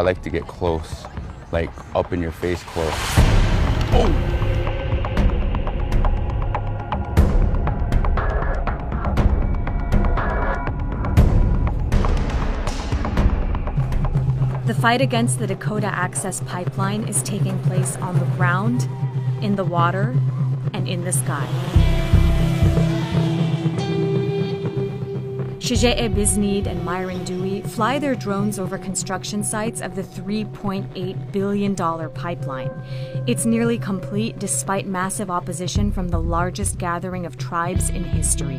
I like to get close, like up in your face close. Oh! The fight against the Dakota Access Pipeline is taking place on the ground, in the water, and in the sky. Shijee Biznid and Myron Dewey fly their drones over construction sites of the $3.8 billion pipeline. It's nearly complete despite massive opposition from the largest gathering of tribes in history.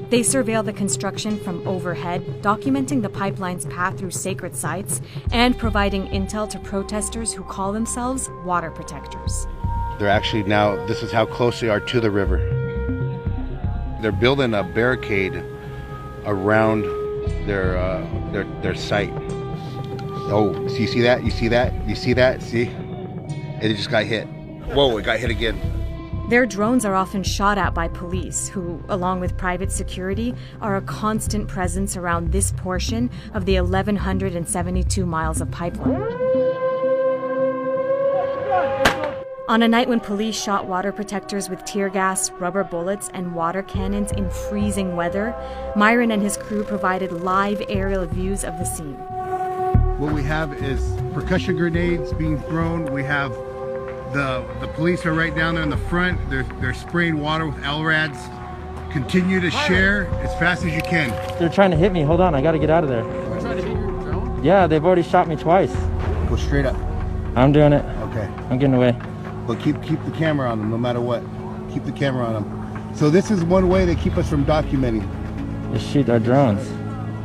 They surveil the construction from overhead, documenting the pipeline's path through sacred sites and providing intel to protesters who call themselves water protectors. They're actually now, this is how close they are to the river. They're building a barricade around their site. Oh, so you see that? You see that? You see that? See? It just got hit. Whoa, it got hit again. Their drones are often shot at by police, who, along with private security, are a constant presence around this portion of the 1,172 miles of pipeline. On a night when police shot water protectors with tear gas, rubber bullets, and water cannons in freezing weather, Myron and his crew provided live aerial views of the scene. What we have is percussion grenades being thrown. We have the police are right down there in the front. They're spraying water with LRADs. Continue to share as fast as you can. They're trying to hit me. Hold on, I gotta get out of there. They're trying to hit your drone? Yeah, they've already shot me twice. Go straight up. I'm doing it. Okay. I'm getting away. But keep the camera on them no matter what. Keep the camera on them. So this is one way they keep us from documenting. Just shoot our drones.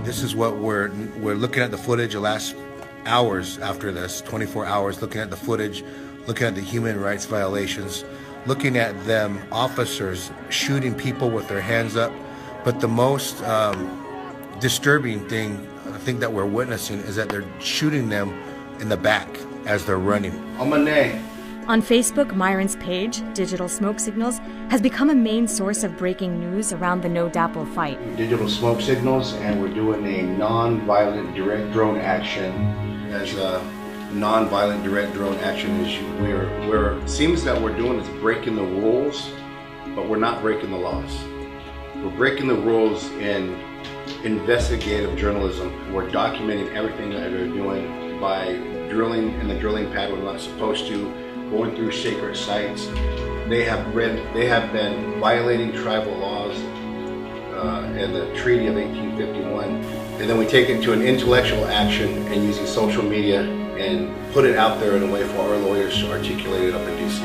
This is what we're looking at the footage the last hours after this, 24 hours, looking at the footage, looking at the human rights violations, looking at them officers shooting people with their hands up. But the most disturbing thing, I think, that we're witnessing is that they're shooting them in the back as they're running. On Facebook, Myron's page, Digital Smoke Signals, has become a main source of breaking news around the NoDAPL fight. Digital Smoke Signals, and we're doing a non-violent direct drone action. As a non-violent direct drone action is seems that we're doing is breaking the rules, but we're not breaking the laws. We're breaking the rules in investigative journalism. We're documenting everything that they're doing by drilling in the drilling pad when we're not supposed to, going through sacred sites. They have been violating tribal laws and the Treaty of 1851. And then we take it to an intellectual action and using social media and put it out there in a way for our lawyers to articulate it up in DC.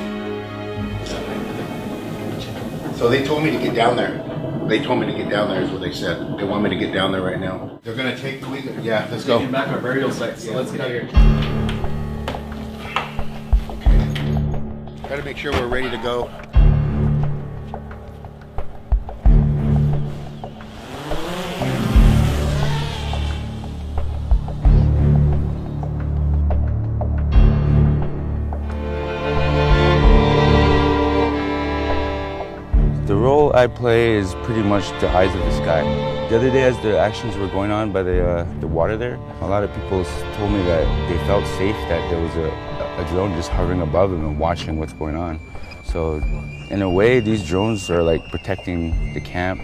So they told me to get down there. They told me to get down there is what they said. They want me to get down there right now. They're gonna take the weekend. Yeah, let's go. Back our burial site, so let's get out of here. Try to make sure we're ready to go. The role I play is pretty much the eyes of the sky. The other day as the actions were going on by the water there, a lot of people told me that they felt safe that there was a drone just hovering above them and watching what's going on. So in a way, these drones are like protecting the camp,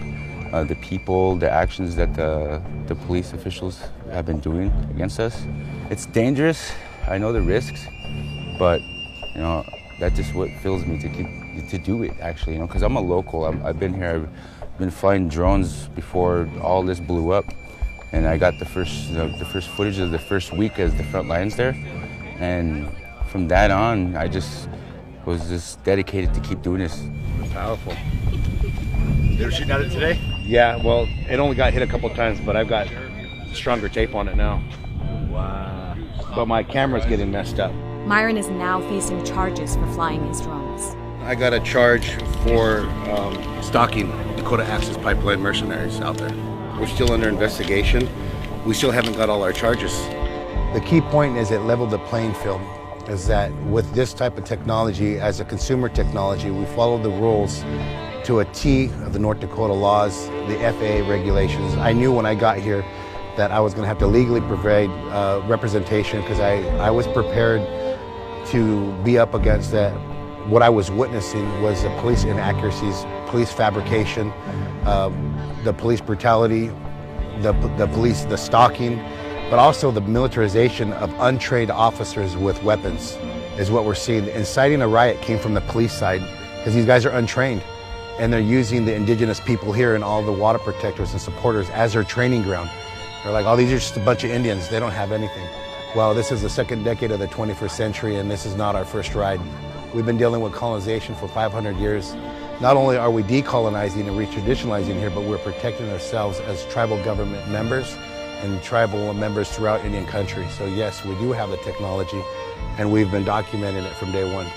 the people, the actions that the police officials have been doing against us. It's dangerous, I know the risks, but you know, that's just what fills me to do it actually, you know, because I'm a local. I've been here, I've been flying drones before all this blew up, and I got the first footage of the first week as the front lines there, and from that on, I just was just dedicated to keep doing this. Powerful. They were shooting at it today? Yeah, well, it only got hit a couple times, but I've got stronger tape on it now. Wow. But my camera's getting messed up. Myron is now facing charges for flying his drones. I got a charge for stalking Dakota Access Pipeline mercenaries out there. We're still under investigation. We still haven't got all our charges. The key point is it leveled the playing field, is that with this type of technology, as a consumer technology, we follow the rules to a T of the North Dakota laws, the FAA regulations. I knew when I got here that I was going to have to legally provide representation, because I was prepared to be up against that. What I was witnessing was the police inaccuracies, police fabrication, the police brutality, the stalking, but also the militarization of untrained officers with weapons is what we're seeing. Inciting a riot came from the police side, because these guys are untrained, and they're using the indigenous people here and all the water protectors and supporters as their training ground. They're like, oh, these are just a bunch of Indians, they don't have anything. Well, this is the second decade of the 21st century, and this is not our first ride. We've been dealing with colonization for 500 years. Not only are we decolonizing and retraditionalizing here, but we're protecting ourselves as tribal government members and tribal members throughout Indian country. So yes, we do have the technology, and we've been documenting it from day one.